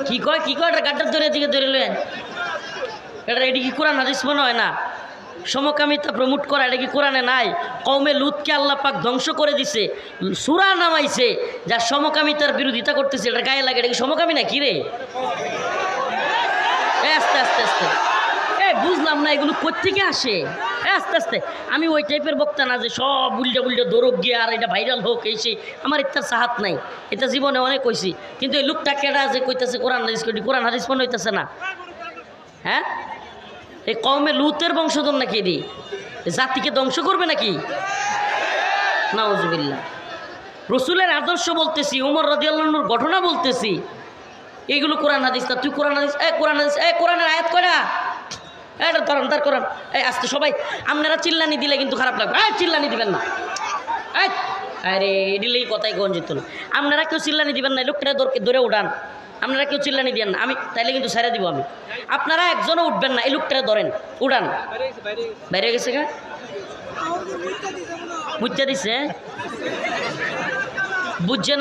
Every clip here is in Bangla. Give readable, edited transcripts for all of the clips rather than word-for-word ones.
কি কয় এটা গাড্ডার ধরে দিকে ধরে লেন এটা এটি কি কোরআন হাদিস মনে হয় না? সমকামিতা প্রমোট করা এটা কি কোরআনে নাই? কওমে লুতকে আল্লাহ পাক ধ্বংস করে দিছে, সূরা নামাইছে যা সমকামিতার বিরোধিতা করতেছে, এটা গায়ে লাগে। এটা কি সমকামী না কি রে? আস্তে আস্তে আস্তে বুঝলাম না এগুলো কোত্থেকে আসে। আস্তে আস্তে আমি ওই টাইপের বক্তা না যে সব উল্টে দৌড়ক গিয়ে আর এটা ভাইরাল হোক এই সেই, আমার ইত্যার সাহাত নাই। এটা জীবনে অনেক কইছি, কিন্তু এই লোকটা কেডা যে কইতেছে কোরআন হাদিস, কোরআন হাদিস মনে হইতেছে না। হ্যাঁ, এই কওমে লুতের বংশধর নাকি? এটি জাতিকে ধ্বংস করবে নাকি? নাউজুবিল্লাহ। রসুলের আদর্শ বলতেছি, ওমর রাদিয়াল্লাহু আনহুর ঘটনা বলতেছি, এইগুলো কোরআন হাদিস না। তুই কোরআন হাদিস, কোরআন হাদিস, কোরআনের আয়াত কয়টা? এটা ধরেন তার কোরআন। আস্তে সবাই আপনারা চিল্লানি দিলে কিন্তু খারাপ লাগবে। চিল্লানি দিবেন না। আরে দিলেই কথাই কোন যেত না। আপনারা কেউ চিল্লানি দিবেন না, লোকটা ধরে উঠান। আপনারা কেউ চিল্লানি দিবেন না, আমি তাইলে কিন্তু ছেড়ে দিব আমি। আপনারা একজনও উঠবেন না, এই লোকটা ধরেন উঠান। বাইরে গেছে গা বুঝতে দিছে, বুঝছে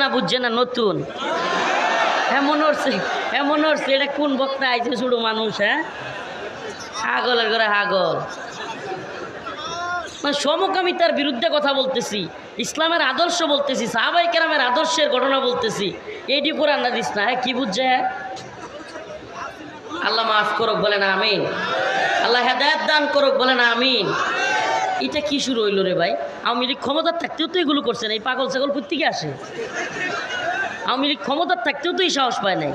না নতুন এমন হচ্ছে এটা কোন বক্তা আইছে? ছোটো মানুষ, হ্যাঁ, হাগলের ঘরে হাগল। মানে সমকামিতার বিরুদ্ধে কথা বলতেছি, ইসলামের আদর্শ বলতেছি, সাহাবায়ে কেরামের আদর্শের ঘটনা বলতেছি, এইটি কোরআন হাদিস না। হ্যাঁ, কি বুঝছে? আল্লাহ মাফ করুক, বলে না আমিন। আল্লাহ হেদায়েত দান করুক, বলে না আমিন। এটা কি শুরু হইল রে ভাই? আওয়ামী লীগ ক্ষমতার থাকতেও তো এগুলো করছে না। এই পাগল ছাগল কোত্থেকে আসে? আওয়ামী লীগ ক্ষমতার থাকতেও তো এই সাহস পায় নাই।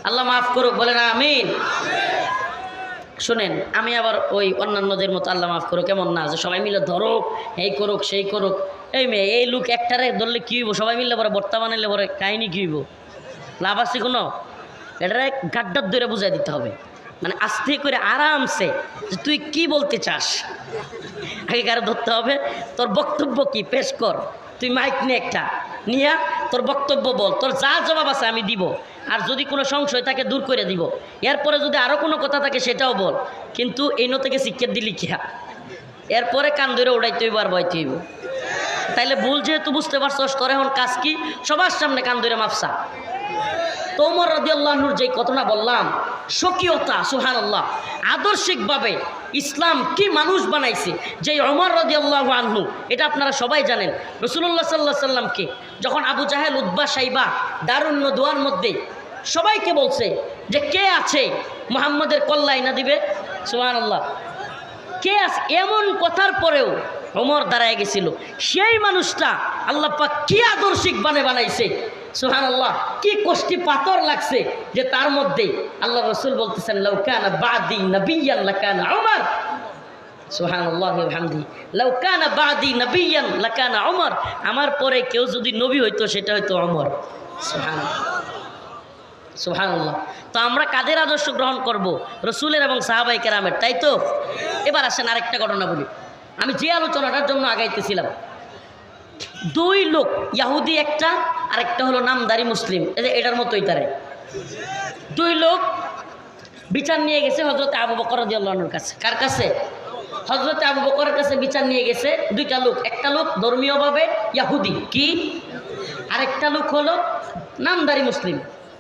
আল্লাহ মাফ করুক, বলে না আমিন। শোনেন, আমি আবার ওই অন্যান্যদের মতো আল্লাহ মাফ করুক কেমন না, যে সবাই মিলে ধরো এই করুক সেই করুক। এই মেয়ে এই লোক একটারে ধরলে কী হইব? সবাই মিললে পরে বর্তমানে পরে কাহিনী কী হইব? লাভ আছে কোনো? এটারে গাড্ডার ধরে বুঝাই দিতে হবে, মানে আস্তে করে আরামসে, যে তুই কি বলতে চাস আগে কারো ধরতে হবে। তোর বক্তব্য কি পেশ কর, তুই মাইক নিয়ে একটা নিয়া তোর বক্তব্য বল, তোর যা জবাব আছে আমি দিব, আর যদি কোনো সংশয় থাকে দূর করে দিব। এরপরে যদি আরও কোনো কথা থাকে সেটাও বল, কিন্তু এই থেকে শিক্ষা দিলি কিয়া, এরপরে কান ধরে উড়াইতে হইব আর বইতে হইব। তাইলে ভুল যেহেতু বুঝতে পারছস, তোর এখন কাজ কি? সবার সামনে কান ধরে মাপসা। তো ওমর রাদিয়াল্লাহু আনহুর যে ঘটনা বললাম, স্বকীয়তা, সুবহানাল্লাহ, আদর্শিকভাবে ইসলাম কি মানুষ বানাইছে যে ওমর রাদিয়াল্লাহু আনহু, এটা আপনারা সবাই জানেন। রাসূলুল্লাহ সাল্লাল্লাহু আলাইহি সাল্লামকে যখন আবু জাহেল, উতবা, শাইবা দারুন নদওয়ার মধ্যে সবাইকে বলছে যে কে আছে মুহাম্মদের কল্লা এনে দিবে, সুবহানাল্লাহ, কে আছে, এমন কথার পরেও ওমর দাঁড়ায় গেছিল। সেই মানুষটা আল্লাহ পাক কি আদর্শিক বানাইছে, সুবহানাল্লাহ, কি কষ্টি পাথর লাগছে যে তার মধ্যে আল্লাহ রসুল বলতেছেন লাউ কানা বাদি নবিয়ান লাকানা উমর, সুবহানাল্লাহ ওয়া বিহামদিহি, লাউ কানা বাদি নবিয়ান লাকানা উমর, আমার পরে কেউ যদি নবী হইতো সেটা হইতো ওমর। সুবহানাল্লাহ, সুবহানাল্লাহ। তো আমরা কাদের আদর্শ গ্রহণ করব? রসুলের এবং সাহাবায়ে কেরামের, তাই তো? এবার আসেন আরেকটা ঘটনা বলি। আমি যে আলোচনাটার জন্য আগাইতেছিলাম, দুই লোক, ইহুদি একটা, আরেকটা হলো নামদারি মুসলিম, এটার মতোই তারে, দুই লোক বিচার নিয়ে গেছে হযরত আবু বকর রাদিয়াল্লাহু আনহুর কাছে। কার কাছে? হযরত আবু বকরের কাছে বিচার নিয়ে গেছে দুইটা লোক। একটা লোক ধর্মীয়ভাবে ইহুদি, কি, আরেকটা লোক হলো নামদারি মুসলিম।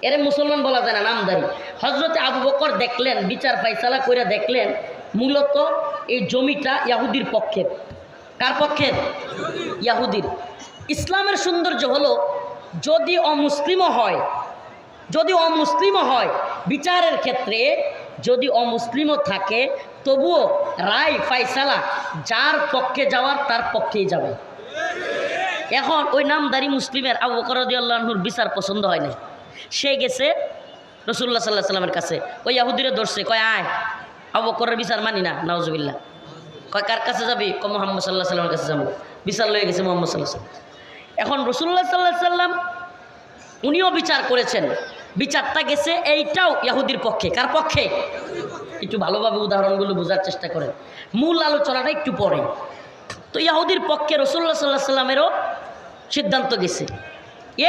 এর মুসলমান বলা যায় না, নামদারি। হযরত আবু বকর দেখলেন, বিচার ফাইসালা করে দেখলেন মূলত এই জমিটা ইহুদির পক্ষের। কার পক্ষের? ইহুদির। ইসলামের সৌন্দর্য হলো যদি অমুসলিমও হয় বিচারের ক্ষেত্রে, যদি অমুসলিমও থাকে তবুও রায় ফাইসালা যার পক্ষে যাওয়ার তার পক্ষেই যাবে। এখন ওই নামদারি মুসলিমের আবু বকর রাদিয়াল্লাহু আনহুর বিচার পছন্দ হয় না। সে গেছে রাসূলুল্লাহ সাল্লাল্লাহু আলাইহি ওয়াসাল্লামের কাছে, ওই ইহুদিরে ধরছে, কয় আয় আবু বকরের বিচার মানি না, নাউজুবিল্লাহ। কয় কার কাছে যাবি? ক মুহাম্মদ সাল্লাল্লাহু আলাইহি ওয়াসাল্লামের কাছে যাবো। বিচার লয়ে গেছে মুহাম্মদ সাল্লাল্লাহু আলাইহি ওয়াসাল্লাম। এখন রাসূলুল্লাহ সাল্লাল্লাহু আলাইহি ওয়াসাল্লাম উনিও বিচার করেছেন, বিচারটা গেছে এইটাও ইহুদির পক্ষে। কার পক্ষে? একটু ভালোভাবে উদাহরণগুলো বোঝার চেষ্টা করেন, মূল আলোচনাটা একটু পরে। তো ইহুদির পক্ষে রাসূলুল্লাহ সাল্লাল্লাহু আলাইহি ওয়াসাল্লামেরও সিদ্ধান্ত গেছে।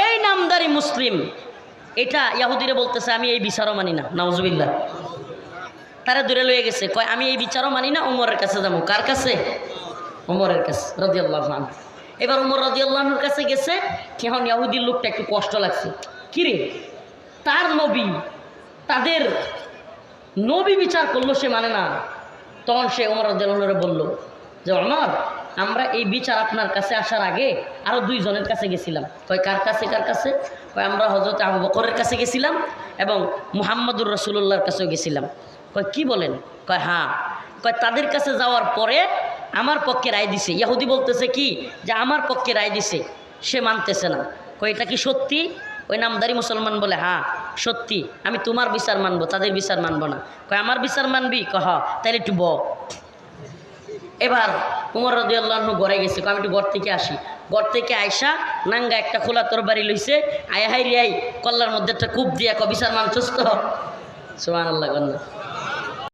এই নামদারি মুসলিম এটা ইহুদিরে বলতেছে আমি এই বিচারও মানি না, নাউজুবিল্লাহ। তারা দূরে লয়ে গেছে, কয় আমি এই বিচারও মানি না, উমরের কাছে যাবো। কার কাছে? উমরের কাছে রাদিয়াল্লাহু আনহু। এবার উমর রাদিয়াল্লাহু আনহুর কাছে গেছে। এখন ইহুদির লোকটা একটু কষ্ট লাগছে, কিরে তার নবী, তাদের নবী বিচার করলো, সে মানে না। তখন সে ওমর রাদিয়াল্লাহু আনহু বলল যে ওমর, আমরা এই বিচার আপনার কাছে আসার আগে আরো দুইজনের কাছে গেছিলাম। কয় কার কাছে? কার কাছে? কয় আমরা হযরত আবু বকরের কাছে গেছিলাম এবং মুহাম্মদুর রাসূলুল্লাহর কাছেও গেছিলাম। কয় কি বলেন? কয় হ্যাঁ। কয় তাদের কাছে যাওয়ার পরে আমার পক্ষে রায় দিছে। ইহুদি বলতেছে কি যে আমার পক্ষে রায় দিছে, সে মানতেছে না। কয় এটা কি সত্যি? ওই নামদারি মুসলমান বলে হ্যাঁ সত্যি, আমি তোমার বিচার মানবো, তাদের বিচার মানবো না। কয় আমার বিচার মানবি? কহ তাহলে একটু এবার উমর রাদিয়াল্লাহু আনহু ঘরে গেছে। আমি একটু ঘর থেকে আসি। ঘর থেকে আয়সা নাঙ্গা একটা খোলা তরবারি লইছে, আয় হাই রে আই কল্লার মধ্যে একটা কূপ দিয়া বিচার মানছস তো? সুবহানাল্লাহ।